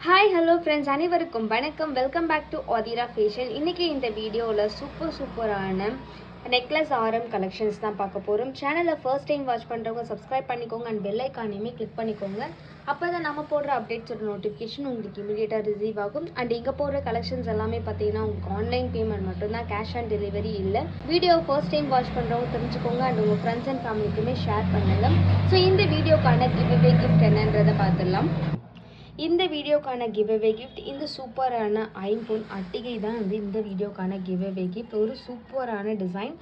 Hi hello friends, அனைவருக்கும் வணக்கம். Welcome back to Aathira fashion. இன்றைக்கி இந்த வீடியோவில் சூப்பரான நெக்லஸ் ஆரம் கலெக்ஷன்ஸ் தான் பார்க்க போகிறோம். சேனலை ஃபர்ஸ்ட் டைம் வாட்ச் பண்ணுறவங்க சப்ஸ்கிரைப் பண்ணிக்கோங்க அண்ட் பெல் ஐக்கானையுமே கிளிக் பண்ணிக்கோங்க. அப்போ தான் நம்ம போடுற அப்டேட்ஸோட நோட்டிஃபிகேஷன் உங்களுக்கு இமீடியட்டாக ரிசீவ் ஆகும். அண்ட் இங்கே போடுற கலெக்ஷன்ஸ் எல்லாமே பார்த்தீங்கன்னா உங்களுக்கு ஆன்லைன் பேமெண்ட் மட்டும்தான், கேஷ் ஆன் டெலிவரி இல்லை. வீடியோ ஃபர்ஸ்ட் டைம் வாட்ச் பண்ணுறவங்க தெரிஞ்சுக்கோங்க அண்ட் உங்கள் ஃப்ரெண்ட்ஸ் அண்ட் ஃபேமிலிக்குமே ஷேர் பண்ணுங்கள். ஸோ இந்த வீடியோக்கான கிவ்அவே கிஃப்ட் என்னன்றதை பார்த்துடலாம். இந்த வீடியோக்கான கிவ்அவே கிஃப்ட் இந்த சூப்பரான ஐம்பொன் அட்டிகை தான் இந்த வீடியோக்கான கிவ்அவே கிஃப்ட். ஒரு சூப்பரான டிசைன்.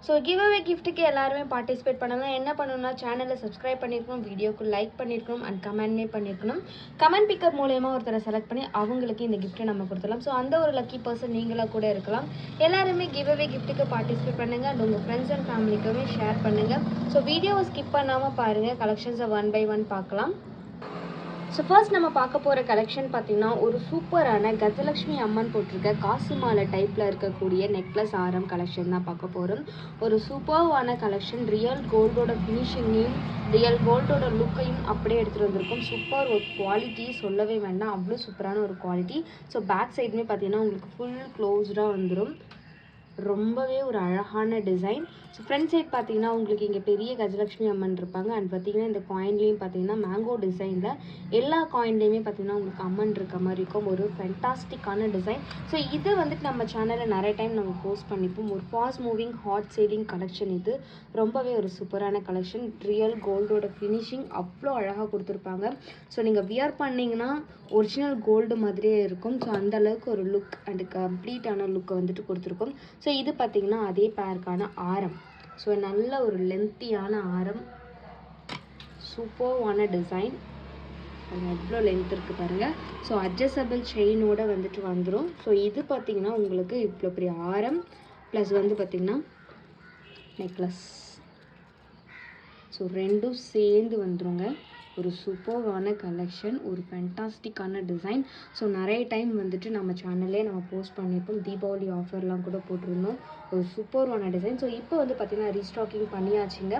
ஸோ கிவ்அவே கிஃப்ட்டுக்கு எல்லாருமே பார்ட்டிசிபேட் பண்ணலாம். என்ன பண்ணணும்னா சேனலை சப்ஸ்கிரைப் பண்ணியிருக்கணும், வீடியோக்கு லைக் பண்ணியிருக்கணும் அண்ட் கமெண்ட்மே பண்ணியிருக்கணும். கமெண்ட் பிக்கர் மூலயமா ஒருத்தரை செலக்ட் பண்ணி அவங்களுக்கு இந்த கிஃப்ட்டை நம்ம கொடுத்துடலாம். ஸோ அந்த ஒரு லக்கி பர்சன் நீங்களாக கூட இருக்கலாம். எல்லாருமே கிவ்அவே கிஃப்ட்டுக்கு பார்ட்டிசிபேட் பண்ணுங்கள் அண்ட் உங்கள் ஃப்ரெண்ட்ஸ் அண்ட் ஃபேமிலிக்குமே ஷேர் பண்ணுங்கள். ஸோ வீடியோவை ஸ்கிப் பண்ணாமல் பாருங்கள். கலெக்ஷன்ஸை ஒன் பை ஒன் பார்க்கலாம். ஸோ ஃபர்ஸ்ட் நம்ம பார்க்க போகிற கலெக்ஷன் பார்த்திங்கன்னா ஒரு சூப்பரான கஜலக்ஷ்மி அம்மன் போட்டிருக்க காசு மாலை டைப்பில் இருக்கக்கூடிய நெக்லஸ் ஆரம் கலெக்ஷன் தான் பார்க்க போகிறோம். ஒரு சூப்பரான கலெக்ஷன். ரியல் கோல்டோட ஃபினிஷிங்கையும் ரியல் கோல்டோட லுக்கையும் அப்படியே எடுத்துகிட்டு வந்திருக்கும். சூப்பர் ஒரு குவாலிட்டி சொல்லவே வேண்டாம், அவ்வளோ சூப்பரான ஒரு குவாலிட்டி. ஸோ பேக் சைடுமே பார்த்திங்கன்னா உங்களுக்கு ஃபுல் க்ளோஸ்டாக வந்துடும். ரொம்பவே ஒரு அழகான டிசைன். ஸோ ஃப்ரண்ட் சைட் பார்த்தீங்கன்னா உங்களுக்கு இங்கே பெரிய கஜலக்ஷ்மி அம்மன் இருப்பாங்க. அண்ட் பார்த்தீங்கன்னா இந்த காயின்லேயும் பார்த்தீங்கன்னா மேங்கோ டிசைனில் எல்லா காயின்லேயுமே பார்த்தீங்கன்னா உங்களுக்கு அம்மன் இருக்க மாதிரி இருக்கும். ஒரு ஃபென்டாஸ்டிக்கான டிசைன். ஸோ இது வந்துட்டு நம்ம சேனலில் நிறைய டைம் நம்ம போஸ்ட் பண்ணிப்போம். ஒரு fast moving hot selling collection. இது ரொம்பவே ஒரு சூப்பரான கலெக்ஷன். ரியல் கோல்டோட ஃபினிஷிங் அவ்வளோ அழகாக கொடுத்துருப்பாங்க. ஸோ நீங்கள் வியர் பண்ணிங்கன்னா ஒரிஜினல் கோல்டு மாதிரியே இருக்கும். ஸோ அந்தளவுக்கு ஒரு லுக் அண்ட் கம்ப்ளீட்டான லுக்கை வந்துட்டு கொடுத்துருக்கோம். ஸோ இது பார்த்திங்கன்னா அதே பேருக்கான ஆரம். ஸோ நல்ல ஒரு லென்த்தியான ஆரம், சூப்பரான டிசைன். எவ்வளோ லென்த் இருக்குது பாருங்கள். ஸோ அட்ஜஸ்டபிள் செயினோடு வந்துட்டு வந்துடும். ஸோ இது பார்த்திங்கன்னா உங்களுக்கு இவ்வளோ பெரிய ஆரம் ப்ளஸ் வந்து பார்த்திங்கன்னா நெக்லஸ். ஸோ ரெண்டும் சேர்ந்து வந்துடுங்க. ஒரு சூப்பரான கலெக்ஷன், ஒரு ஃபேண்டாஸ்டிக்கான டிசைன். ஸோ நிறைய டைம் வந்துட்டு நம்ம சேனல்லே நம்ம போஸ்ட் பண்ணியிருப்போம். தீபாவளி ஆஃபர்லாம் கூட போட்டிருந்தோம். ஒரு சூப்பரான டிசைன். ஸோ இப்போ வந்து பார்த்திங்கன்னா ரீஸ்டாக்கிங் பண்ணியாச்சுங்க.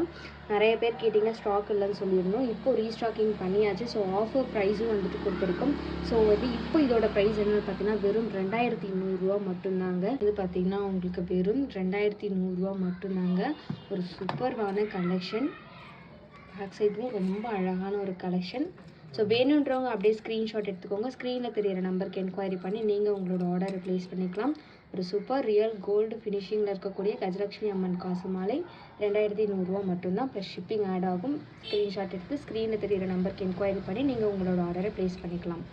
நிறைய பேர் கேட்டிங்க, ஸ்டாக் இல்லைன்னு சொல்லியிருந்தோம். இப்போ ரீஸ்டாக்கிங் பண்ணியாச்சு. ஸோ ஆஃபர் ப்ரைஸும் வந்துட்டு கொடுத்துருக்கோம். ஸோ வந்து இப்போ இதோட ப்ரைஸ் என்னென்னு பார்த்தீங்கன்னா வெறும் 2100 மட்டும்தாங்க. இது பார்த்திங்கன்னா உங்களுக்கு வெறும் 2100 மட்டும்தாங்க. ஒரு சூப்பரான கலெக்ஷன். பேக் சைட்லேயும் ரொம்ப அழகான ஒரு கலெக்ஷன். ஸோ வேணுன்றவங்க அப்படியே ஸ்க்ரீன்ஷாட் எடுத்துக்கோங்க. ஸ்க்ரீனில் தெரியிற நம்பருக்கு என்கொயரி பண்ணி நீங்கள் உங்களோட ஆர்டரை ப்ளேஸ் பண்ணிக்கலாம். ஒரு சூப்பர் ரியல் கோல்டு ஃபினிஷிங்கில் இருக்கக்கூடிய கஜலக்ஷ்மி அம்மன் காசு மாலை 2100 மட்டும்தான். ப்ளஸ் ஷிப்பிங் ஆட் ஆகும். ஸ்க்ரீன்ஷாட் எடுத்து ஸ்க்ரீனில் தெரியிற நம்பருக்கு என்கொயரி பண்ணி நீங்கள் உங்களோட ஆர்டரை ப்ளேஸ் பண்ணிக்கலாம்.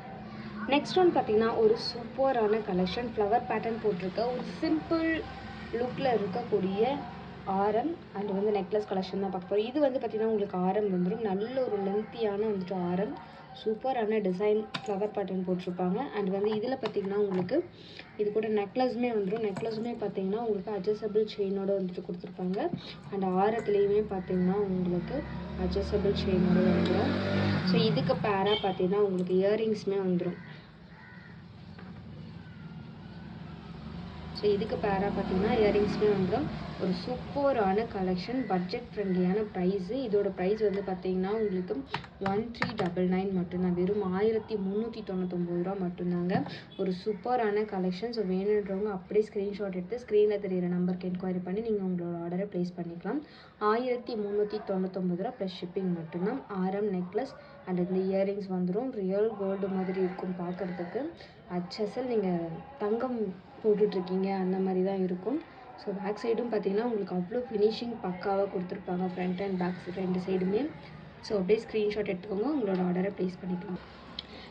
நெக்ஸ்ட் ஒன் பார்த்திங்கன்னா ஒரு சூப்பரான கலெக்ஷன். ஃப்ளவர் பேட்டர்ன் போட்டிருக்க ஒரு சிம்பிள் லுக்கில் இருக்கக்கூடிய ஆரம் அண்ட் வந்து நெக்லஸ் கலெக்ஷன் தான் பார்க்க போகிறோம். இது வந்து பார்த்திங்கன்னா உங்களுக்கு ஆரம் வந்துடும். நல்ல ஒரு லென்த்தியான வந்துட்டு ஆரம், சூப்பரான டிசைன், ஃப்ளவர் பேட்டர்ன் போட்டிருப்பாங்க. அண்ட் வந்து இதில் பார்த்திங்கன்னா உங்களுக்கு இது கூட நெக்லஸுமே வந்துடும். நெக்லஸுமே பார்த்திங்கன்னா உங்களுக்கு அட்ஜஸ்டபிள் செயினோடு வந்துட்டு கொடுத்துருப்பாங்க. அண்ட் ஆரத்துலேயுமே பார்த்திங்கன்னா உங்களுக்கு அட்ஜஸ்டபிள் செயினோடு வந்துடும். ஸோ இதுக்கு பேராக பார்த்திங்கன்னா உங்களுக்கு இயரிங்ஸுமே வந்துடும். ஸோ இதுக்கு பேராக பார்த்தீங்கன்னா இயரிங்ஸுமே வந்துடும். ஒரு சூப்பரான கலெக்ஷன், பட்ஜெட் ஃப்ரெண்ட்லியான ப்ரைஸு. இதோட ப்ரைஸ் வந்து பார்த்தீங்கன்னா உங்களுக்கு 1399 மட்டும்தான். வெறும் 1399 மட்டும்தாங்க. ஒரு சூப்பரான கலெக்ஷன். ஸோ வேணுன்றவங்க அப்படியே ஸ்க்ரீன்ஷாட் எடுத்து ஸ்க்ரீனில் தெரியிற நம்பருக்கு என்கொயரி பண்ணி நீங்கள் உங்களோட ஆர்டரை ப்ளேஸ் பண்ணிக்கலாம். 1399 ப்ளஸ் ஷிப்பிங் மட்டும்தான். ஆரம், நெக்லஸ் அண்ட் இந்த இயரிங்ஸ் வந்துடும். ரியல் கோல்டு மாதிரி இருக்கும் பார்க்குறதுக்கு. அச்சசல் நீங்கள் தங்கம் போட்டுட்ருக்கீங்க அந்த மாதிரி தான் இருக்கும். ஸோ பேக் சைடும் பார்த்திங்கன்னா உங்களுக்கு அவ்வளோ ஃபினிஷிங் பக்காவாக கொடுத்துருப்பாங்க. ஃப்ரண்ட் அண்ட் பேக் ரெண்டு சைடுமே. ஸோ அப்படியே ஸ்க்ரீன்ஷாட் எடுத்துக்கோங்க, உங்களோட ஆர்டரை ப்ளேஸ் பண்ணிக்கலாம்.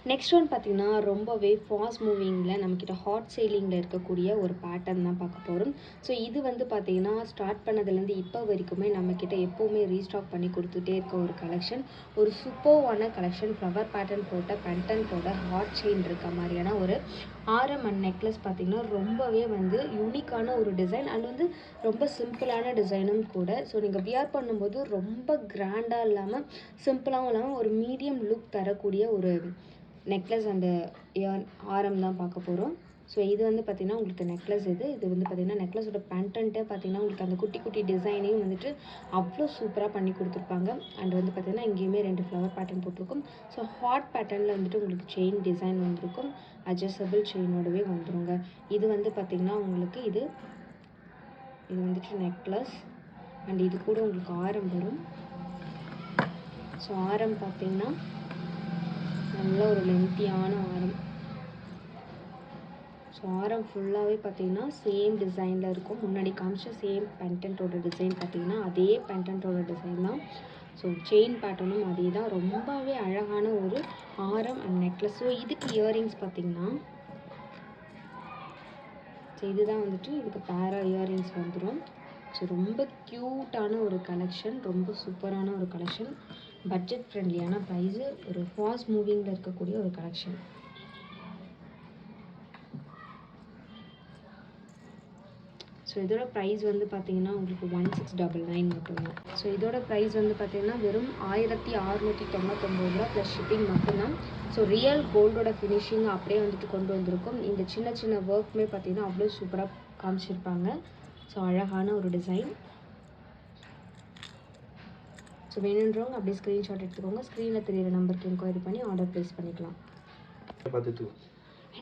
நெக்ஸ்ட் ஒன் பார்த்திங்கன்னா ரொம்பவே ஃபாஸ்ட் மூவிங்கில் நம்மக்கிட்ட ஹாட் சேலிங்கில் இருக்கக்கூடிய ஒரு பேட்டர்ன் தான் பார்க்க போகிறோம். ஸோ இது வந்து பார்த்திங்கன்னா ஸ்டார்ட் பண்ணதுலேருந்து இப்போ வரைக்குமே நம்மக்கிட்ட எப்போவுமே ரீஸ்டாக் பண்ணி கொடுத்துட்டே இருக்க ஒரு கலெக்ஷன். ஒரு சூப்பரான கலெக்ஷன். ஃப்ளவர் பேட்டர்ன் போட்ட பெண்டன்ட்டோட ஹாட் செயின் இருக்க மாதிரியான ஒரு ஆரம் அண்ட் நெக்லஸ் பார்த்திங்கன்னா ரொம்பவே வந்து யூனிக்கான ஒரு டிசைன் அண்ட் வந்து ரொம்ப சிம்பிளான டிசைனும் கூட. ஸோ நீங்கள் வியர் பண்ணும்போது ரொம்ப கிராண்டாக இல்லாமல் சிம்பிளாகவும் இல்லாமல் ஒரு மீடியம் லுக் தரக்கூடிய ஒரு நெக்லஸ் அண்டு ஆரம் தான் பார்க்க போகிறோம். ஸோ இது வந்து பார்த்திங்கன்னா உங்களுக்கு நெக்லஸ் இது வந்து பார்த்திங்கன்னா நெக்லஸோட பேண்டன்ட்டே பார்த்திங்கன்னா உங்களுக்கு அந்த குட்டி குட்டி டிசைனையும் வந்துட்டு அவ்வளோ சூப்பராக பண்ணி கொடுத்துருப்பாங்க. அண்ட் வந்து பார்த்திங்கன்னா இங்கேயுமே 2 ஃப்ளவர் பேட்டர்ன் போட்டிருக்கும். ஸோ ஹார்ட் பேட்டர்னில் வந்துட்டு உங்களுக்கு செயின் டிசைன் வந்திருக்கும். அட்ஜஸ்டபிள் செயினோடவே வந்துருங்க. இது வந்து பார்த்திங்கன்னா உங்களுக்கு இது வந்துட்டு நெக்லஸ். அண்ட் இது கூட உங்களுக்கு ஆரம் வரும். ஸோ ஆரம் பார்த்திங்கன்னா நல்ல ஒரு லென்த்தியான ஆரம். ஸோ ஆரம் ஃபுல்லாகவே பார்த்திங்கன்னா சேம் டிசைனில் இருக்கும். முன்னாடி காமிச்ச சேம் பெண்டன்ட்டோட டிசைன் பார்த்திங்கன்னா அதே பெண்டன்ட்டோட டிசைன் தான். ஸோ செயின் பேட்டர்னும் அதே தான். ரொம்பவே அழகான ஒரு ஆரம் அண்ட் நெக்லஸ். ஸோ இதுக்கு இயரிங்ஸ் பார்த்திங்கன்னா ஸோ இதுதான் வந்துட்டு இதுக்கு பேரா இயரிங்ஸ் வந்துடும். ஸோ ரொம்ப க்யூட்டான ஒரு கலெக்ஷன், ரொம்ப சூப்பரான ஒரு கலெக்ஷன், பட்ஜெட் ஃப்ரெண்ட்லியான ப்ரைஸு, ஒரு ஃபாஸ்ட் மூவிங்கில் இருக்கக்கூடிய ஒரு கலெக்ஷன். ஸோ இதோட ப்ரைஸ் வந்து பார்த்திங்கன்னா உங்களுக்கு 1699 மட்டும்தான். ஸோ இதோட ப்ரைஸ் வந்து பார்த்திங்கன்னா வெறும் 1699 ரூபா ப்ளஸ் ஷிப்பிங் மட்டும்தான். ஸோ ரியல் கோல்டோட ஃபினிஷிங் அப்படியே வந்துட்டு கொண்டு வந்திருக்கும். இந்த சின்ன சின்ன ஒர்க்குமே பார்த்திங்கன்னா அவ்வளோ சூப்பராக காமிச்சிருப்பாங்க. ஸோ அழகான ஒரு டிசைன். ஸோ வேணுன்றவங்க அப்படியே ஸ்க்ரீன்ஷாட் எடுத்துக்கோங்க. ஸ்க்ரீனில் தெரியிற நம்பருக்கு என்கொயரி பண்ணி ஆர்டர் ப்ளேஸ் பண்ணிக்கலாம்.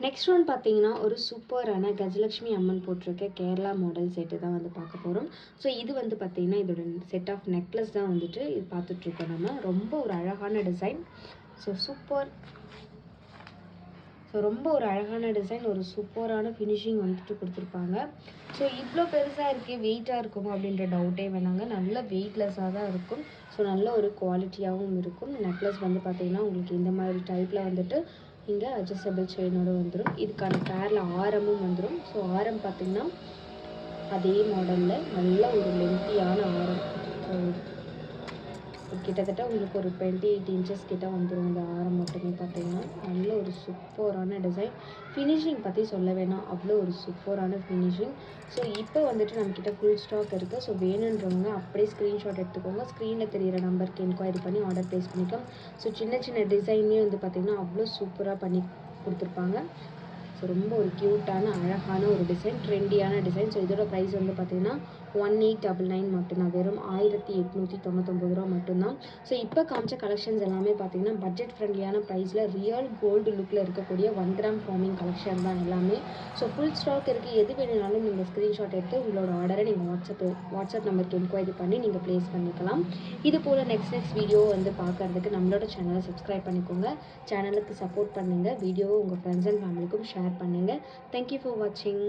நெக்ஸ்ட் ஒன் பார்த்தீங்கன்னா ஒரு சூப்பரான கஜலட்சுமி அம்மன் போட்டிருக்க கேரளா மாடல் செட்டு தான் வந்து பார்க்க போகிறோம். ஸோ இது வந்து பார்த்திங்கன்னா இதோட செட் ஆஃப் நெக்லஸ் தான் வந்துட்டு இது பார்த்துட்ருக்கோம் நம்ம. ரொம்ப ஒரு அழகான டிசைன். ரொம்ப ஒரு அழகான டிசைன், ஒரு சூப்பரான ஃபினிஷிங் வந்துட்டு கொடுத்துருப்பாங்க. ஸோ இவ்வளோ பெருசாக இருக்கே, வெயிட்டாக இருக்குமோ அப்படின்ற டவுட்டே வேணாங்க. நல்ல வெயிட்லெஸ்ஸாக தான் இருக்கும். ஸோ நல்ல ஒரு குவாலிட்டியாகவும் இருக்கும். நெக்லஸ் வந்து பார்த்திங்கன்னா உங்களுக்கு இந்த மாதிரி டைப்பில் வந்துட்டு இங்கே அட்ஜஸ்டபிள் செயினோடு வந்துடும். இதுக்கான பேரில் ஆரமும் வந்துடும். ஸோ ஆரம் பார்த்திங்கன்னா அதே மாடலில் நல்ல ஒரு லென்த்தியான ஆரம். ஸோ கிட்டத்தட்ட உங்களுக்கு ஒரு 28 இன்ச்சஸ் கிட்ட வந்துடும் இந்த ஆரம் மட்டுமே பார்த்திங்கன்னா. நல்ல ஒரு சூப்பரான டிசைன். ஃபினிஷிங் பற்றி சொல்ல வேணாம், அவ்வளோ ஒரு சூப்பரான ஃபினிஷிங். ஸோ இப்போ வந்துட்டு நம்மக்கிட்ட ஃபுல் ஸ்டாக் இருக்குது. ஸோ வேணுன்றவங்க அப்படியே ஸ்க்ரீன்ஷாட் எடுத்துக்கோங்க. ஸ்க்ரீனில் தெரியிற நம்பருக்கு என்கொயரி பண்ணி ஆர்டர் ப்ளேஸ் பண்ணிக்கலாம். ஸோ சின்ன சின்ன டிசைன்லேயும் வந்து பார்த்திங்கன்னா அவ்வளோ சூப்பராக பண்ணி கொடுத்துருப்பாங்க. ஸோ ரொம்ப ஒரு க்யூட்டான அழகான ஒரு டிசைன், ட்ரெண்டியான டிசைன். ஸோ இதோட ப்ரைஸ் வந்து பார்த்திங்கன்னா 1899 மட்டும்தான். வெறும் 1899 ரூபா மட்டும்தான். ஸோ இப்போ காமிச்ச கலெக்ஷன்ஸ் எல்லாமே பார்த்திங்கன்னா பட்ஜெட் ஃப்ரெண்ட்லியான ப்ரைஸில் ரியல் கோல்டு லுக்கில் இருக்கக்கூடிய 1 கிராம் ஃபார்மிங் கலெக்ஷன் தான் எல்லாமே. ஸோ ஃபுல் ஸ்டாக் இருக்குது. எது வேணுனாலும் நீங்கள் ஸ்க்ரீன்ஷாட் எடுத்து உங்களோட ஆர்டரை நீங்கள் வாட்ஸ்அப் நம்பருக்கு என்கொயரி பண்ணி நீங்கள் ப்ளேஸ் பண்ணிக்கலாம். இது போல் நெக்ஸ்ட் வீடியோ வந்து பார்க்குறதுக்கு நம்மளோட சேனலை சப்ஸ்கிரைப் பண்ணிக்கோங்க. சேனலுக்கு சப்போர்ட் பண்ணுங்கள். வீடியோவை உங்கள் ஃப்ரெண்ட்ஸ் அண்ட் ஃபேமிலிக்கும் ஷேர் பண்ணுங்கள். தேங்க்யூ ஃபார் வாட்சிங்.